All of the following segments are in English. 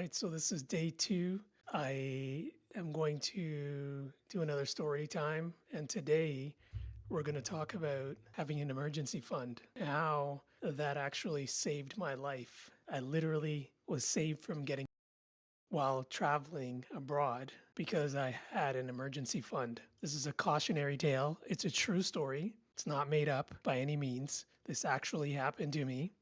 right, so this is day two. I am going to do another story time, and today we're going to talk about having an emergency fund, how that actually saved my life. I literally was saved from getting while traveling abroad because I had an emergency fund. This is a cautionary tale. It's a true story. It's not made up by any means. This actually happened to me.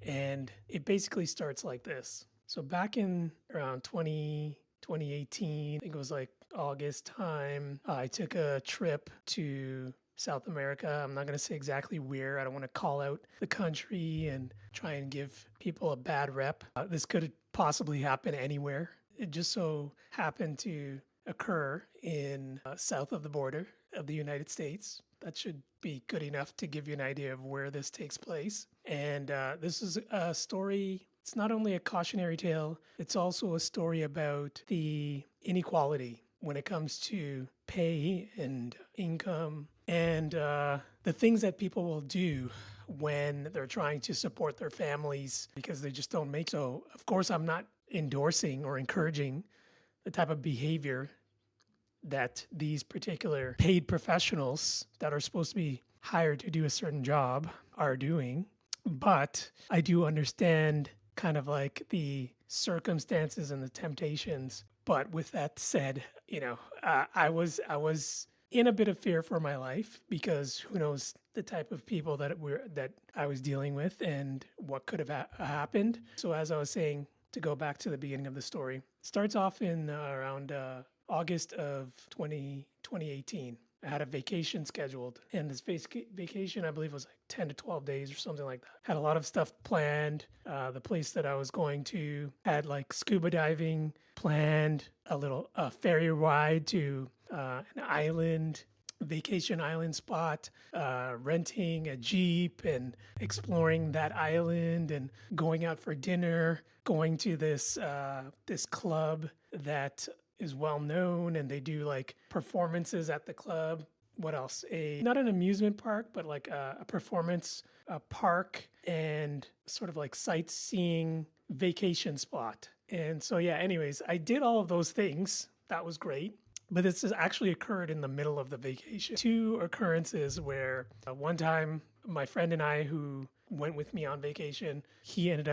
And it basically starts like this. So back in around 2018, I think it was like August time, I took a trip to South America. I'm not going to say exactly where. I don't want to call out the country and try and give people a bad rep. This could possibly happen anywhere. It just so happened to occur in south of the border of the United States. That should be good enough to give you an idea of where this takes place. And this is a story, it's not only a cautionary tale, it's also a story about the inequality when it comes to pay and income and the things that people will do when they're trying to support their families because they just don't make. So, of course, I'm not endorsing or encouraging the type of behavior that these particular paid professionals that are supposed to be hired to do a certain job are doing. But I do understand kind of like the circumstances and the temptations. But with that said, I was in a bit of fear for my life because who knows the type of people that I was dealing with and what could have happened. So as I was saying, to go back to the beginning of the story, starts off in around August of 2018. I had a vacation scheduled, and this vacation, I believe, was like 10 to 12 days or something like that. Had a lot of stuff planned. The place that I was going to had like scuba diving planned, a ferry ride to an island, vacation island spot, renting a Jeep and exploring that island and going out for dinner, going to this club that is well known and they do like performances at the club. What else? Not an amusement park, but like a performance park and sort of like sightseeing vacation spot. And so yeah, anyways, I did all of those things. That was great. But this has actually occurred in the middle of the vacation. Two occurrences where one time my friend and I who went with me on vacation, we ended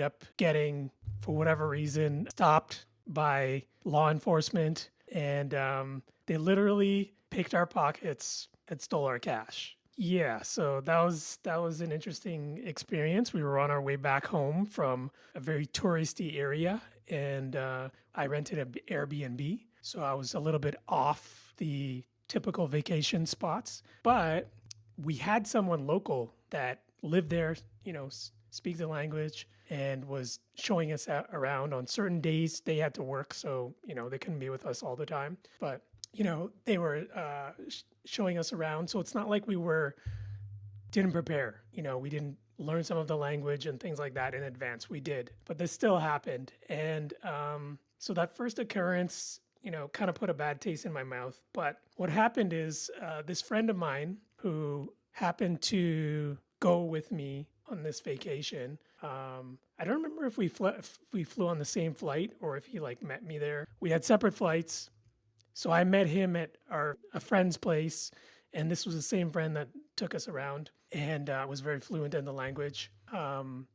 up getting, for whatever reason, stopped by law enforcement, and they literally picked our pockets and stole our cash. Yeah, so that was an interesting experience. We were on our way back home from a very touristy area, and I rented an Airbnb, so I was a little bit off the typical vacation spots. But we had someone local that lived there, speak the language, and was showing us around on certain days. They had to work, so they couldn't be with us all the time. But they were showing us around, so it's not like didn't prepare. We didn't learn some of the language and things like that in advance. We did, but this still happened, and so that first occurrence, kind of put a bad taste in my mouth. But what happened is this friend of mine who happened to go with me on this vacation. I don't remember if we flew on the same flight or if he like met me there. We had separate flights. So I met him at a friend's place, and this was the same friend that took us around and was very fluent in the language.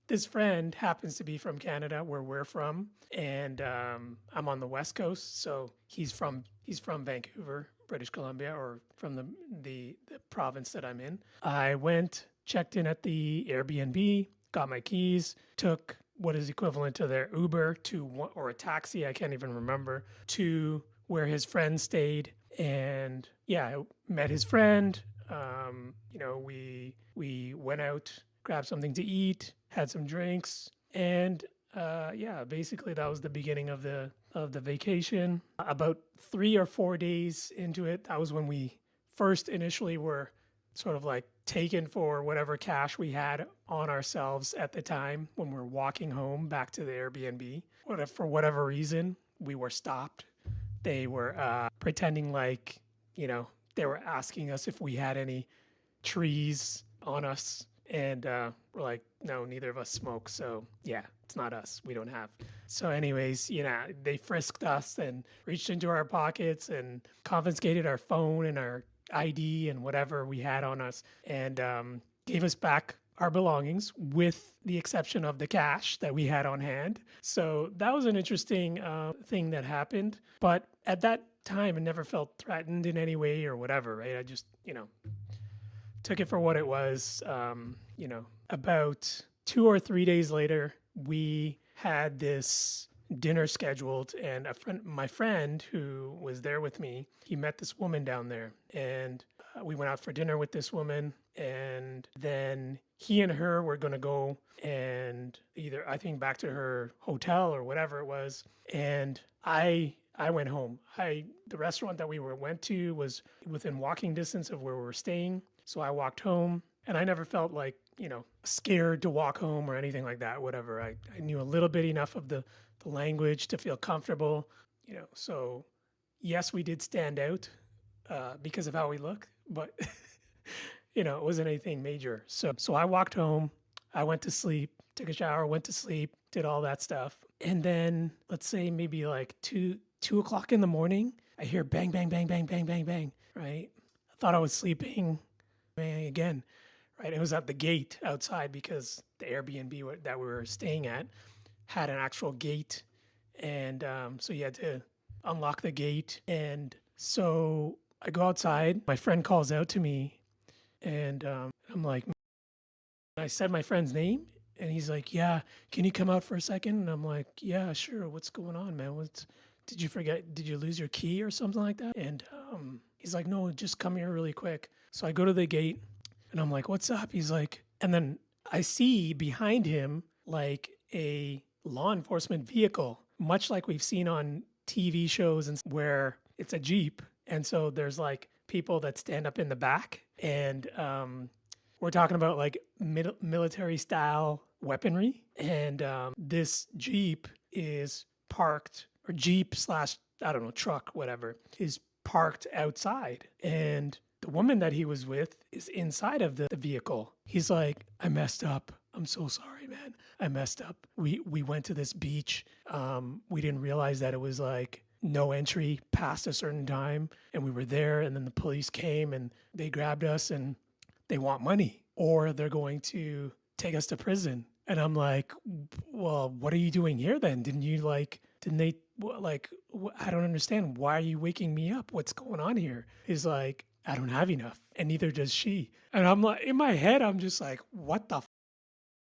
This friend happens to be from Canada, where we're from, and I'm on the West Coast, so he's from Vancouver, British Columbia, or from the province that I'm in. I went, checked in at the Airbnb, got my keys, took what is equivalent to their Uber or a taxi, I can't even remember, to where his friend stayed. And yeah, I met his friend. We went out, grabbed something to eat, had some drinks, and yeah, basically that was the beginning of the vacation. About 3 or 4 days into it, that was when we first initially were sort of like taken for whatever cash we had on ourselves at the time when we were walking home back to the Airbnb. For whatever reason, we were stopped. They were pretending like, they were asking us if we had any trees on us. And we're like, no, neither of us smoke. So yeah, it's not us. We don't have. So, anyways, they frisked us and reached into our pockets and confiscated our phone and our ID and whatever we had on us, and gave us back our belongings with the exception of the cash that we had on hand. So that was an interesting thing that happened. But at that time, I never felt threatened in any way or whatever, right? I just, took it for what it was. About 2 or 3 days later, we had this dinner scheduled, and my friend who was there with me, he met this woman down there, and we went out for dinner with this woman, and then he and her were going to go and either, I think, back to her hotel or whatever it was, and I went home. The restaurant that we went to was within walking distance of where we were staying, so I walked home, and I never felt like, scared to walk home or anything like that, whatever. I knew a little bit enough of the language to feel comfortable, so yes, we did stand out because of how we look, but it wasn't anything major. So I walked home, I went to sleep, took a shower, went to sleep, did all that stuff. And then let's say maybe like 2 o'clock in the morning, I hear bang, bang, bang, bang, bang, bang, bang, right? I thought I was sleeping, bang again, right? It was at the gate outside because the Airbnb that we were staying at had an actual gate. And so you had to unlock the gate. And so I go outside, my friend calls out to me, and I'm like, I said my friend's name, and he's like, yeah, can you come out for a second? And I'm like, yeah, sure. What's going on, man? Did you forget? Did you lose your key or something like that? And he's like, no, just come here really quick. So I go to the gate, and I'm like, what's up? He's like, and then I see behind him like a law enforcement vehicle, much like we've seen on TV shows and where it's a Jeep. And so there's like people that stand up in the back, and we're talking about like military style weaponry. And this Jeep is parked, or Jeep slash, I don't know, truck, whatever, is parked outside. And the woman that he was with is inside of the vehicle. He's like, I messed up. I'm so sorry, man. I messed up. We went to this beach. We didn't realize that it was like no entry past a certain time. And we were there, and then the police came and they grabbed us, and they want money, or they're going to take us to prison. And I'm like, well, what are you doing here then? Didn't they, like, I don't understand. Why are you waking me up? What's going on here? He's like, I don't have enough. And neither does she. And I'm like, in my head, I'm just like, what the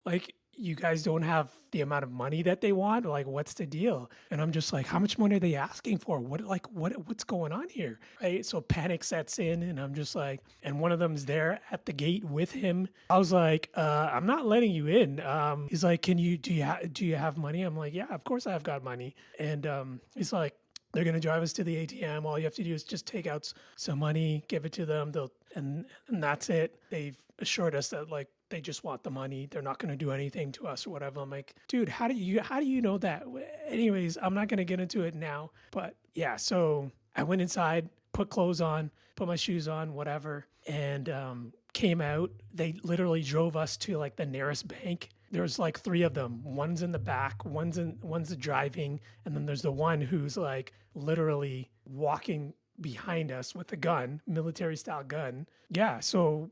like, you guys don't have the amount of money that they want? Like, what's the deal? And I'm just like, how much money are they asking for? What's going on here? Right? So panic sets in, and I'm just like, and one of them's there at the gate with him. I was like, I'm not letting you in. He's like, do you have money? I'm like, yeah, of course I've got money. And he's like, they're going to drive us to the ATM. All you have to do is just take out some money, give it to them. And that's it. They've assured us that like they just want the money. They're not going to do anything to us or whatever. I'm like, dude, how do you know that? Anyways, I'm not going to get into it now. But yeah, so I went inside, put clothes on, put my shoes on, whatever, and came out. They literally drove us to like the nearest bank. There's like 3 of them. One's in the back, one's the driving, and then there's the one who's like literally walking behind us with a gun, military style gun. Yeah, so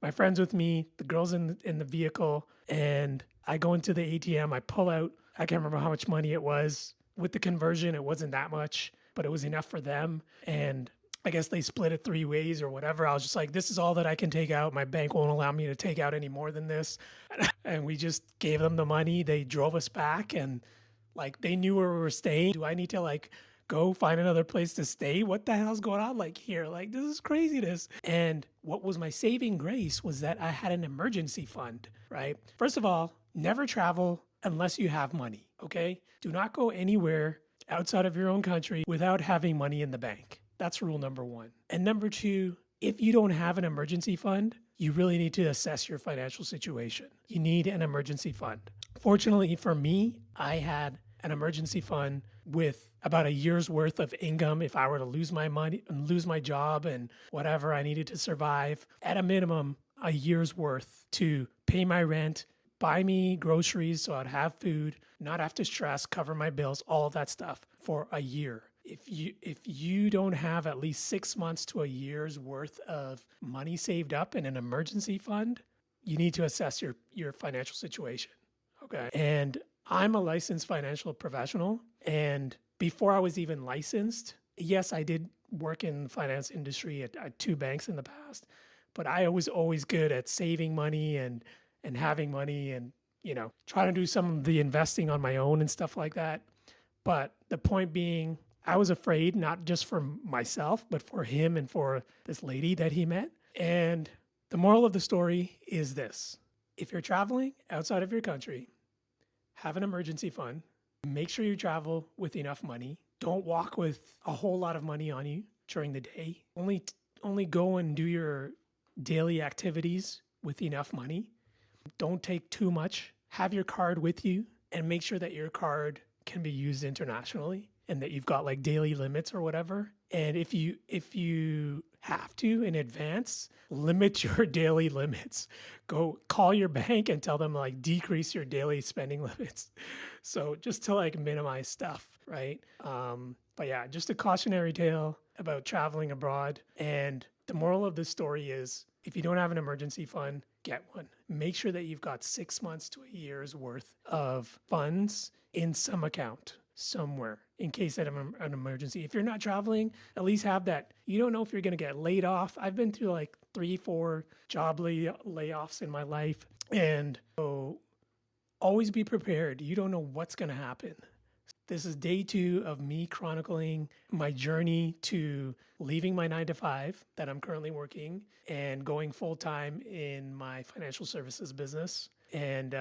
my friend's with me, the girl's in the vehicle, and I go into the ATM. I pull out. I can't remember how much money it was. With the conversion, it wasn't that much, but it was enough for them. And I guess they split it 3 ways or whatever. I was just like, this is all that I can take out. My bank won't allow me to take out any more than this. And we just gave them the money. They drove us back, and like they knew where we were staying. Do I need to like go find another place to stay? What the hell's going on like here? Like, this is craziness. And what was my saving grace was that I had an emergency fund, right? First of all, never travel unless you have money, okay? Do not go anywhere outside of your own country without having money in the bank. That's rule number 1. And number 2, if you don't have an emergency fund, you really need to assess your financial situation. You need an emergency fund. Fortunately for me, I had an emergency fund with about a year's worth of income if I were to lose my money and lose my job and whatever I needed to survive. At a minimum, a year's worth to pay my rent, buy me groceries so I'd have food, not have to stress, cover my bills, all of that stuff for a year. If you don't have at least 6 months to a year's worth of money saved up in an emergency fund, you need to assess your financial situation. Okay. And I'm a licensed financial professional. And before I was even licensed, yes, I did work in the finance industry at two banks in the past, but I was always good at saving money and having money and, trying to do some of the investing on my own and stuff like that. But the point being, I was afraid, not just for myself, but for him and for this lady that he met. And the moral of the story is this: if you're traveling outside of your country, have an emergency fund. Make sure you travel with enough money. Don't walk with a whole lot of money on you during the day. Only go and do your daily activities with enough money. Don't take too much. Have your card with you and make sure that your card can be used internationally and that you've got like daily limits or whatever. And if you have to in advance, limit your daily limits. Go call your bank and tell them like decrease your daily spending limits. So just to like minimize stuff, right? But yeah, just a cautionary tale about traveling abroad. And the moral of this story is, if you don't have an emergency fund, get one. Make sure that you've got 6 months to a year's worth of funds in some account somewhere in case of an emergency. If you're not traveling, at least have that. You don't know if you're going to get laid off. I've been through like 3-4 job layoffs in my life. And so always be prepared. You don't know what's going to happen. This is day 2 of me chronicling my journey to leaving my 9-to-5 that I'm currently working and going full time in my financial services business. And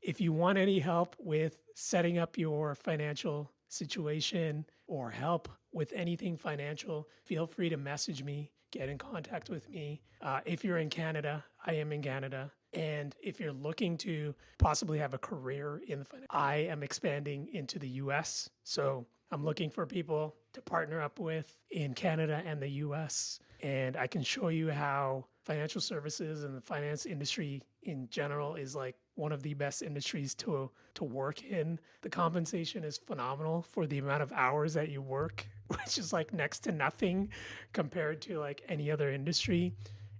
if you want any help with setting up your financial situation or help with anything financial, feel free to message me, get in contact with me. If you're in Canada, I am in Canada. And if you're looking to possibly have a career in the finance, I am expanding into the US. So I'm looking for people to partner up with in Canada and the US. And I can show you how financial services and the finance industry in general is like one of the best industries to work in. The compensation is phenomenal for the amount of hours that you work, which is like next to nothing compared to like any other industry.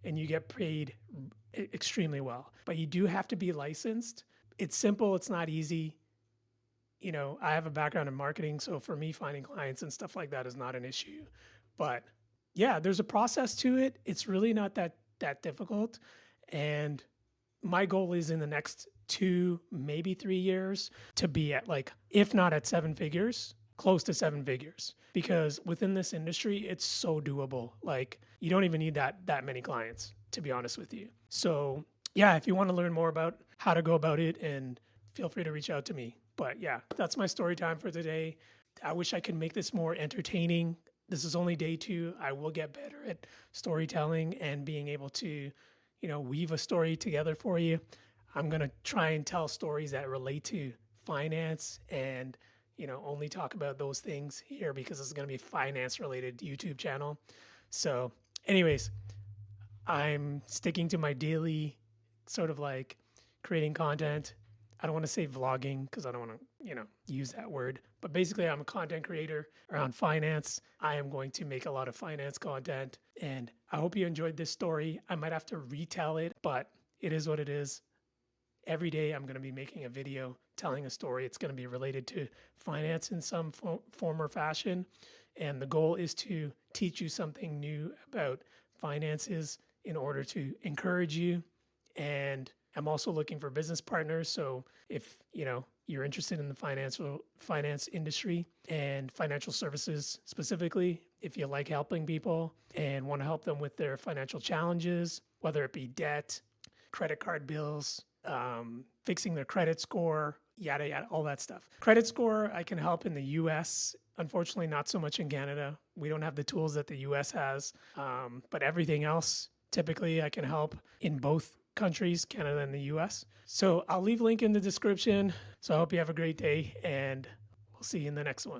And you get paid extremely well. But you do have to be licensed. It's simple. It's not easy. I have a background in marketing, so for me, finding clients and stuff like that is not an issue. But yeah, there's a process to it. It's really not that difficult. And my goal is in the next 2, maybe 3 years to be at like, if not at 7 figures, close to 7 figures. Because within this industry, it's so doable. Like, you don't even need that many clients, to be honest with you. So yeah, if you want to learn more about how to go about it, and feel free to reach out to me. But yeah, that's my story time for today. I wish I could make this more entertaining. This is only day 2. I will get better at storytelling and being able to, weave a story together for you. I'm going to try and tell stories that relate to finance and, only talk about those things here because it's going to be a finance related YouTube channel. So anyways, I'm sticking to my daily sort of like creating content. I don't want to say vlogging because I don't want to, use that word. But basically, I'm a content creator around finance. I am going to make a lot of finance content. And I hope you enjoyed this story. I might have to retell it, but it is what it is. Every day, I'm going to be making a video telling a story. It's going to be related to finance in some form or fashion. And the goal is to teach you something new about finances in order to encourage you. And I'm also looking for business partners. So if, you're interested in the finance industry and financial services specifically, if you like helping people and want to help them with their financial challenges, whether it be debt, credit card bills, fixing their credit score, yada, yada, all that stuff. Credit score, I can help in the US. Unfortunately, not so much in Canada. We don't have the tools that the US has. But everything else, typically I can help in both countries, Canada and the US. So I'll leave a link in the description. So I hope you have a great day, and we'll see you in the next one.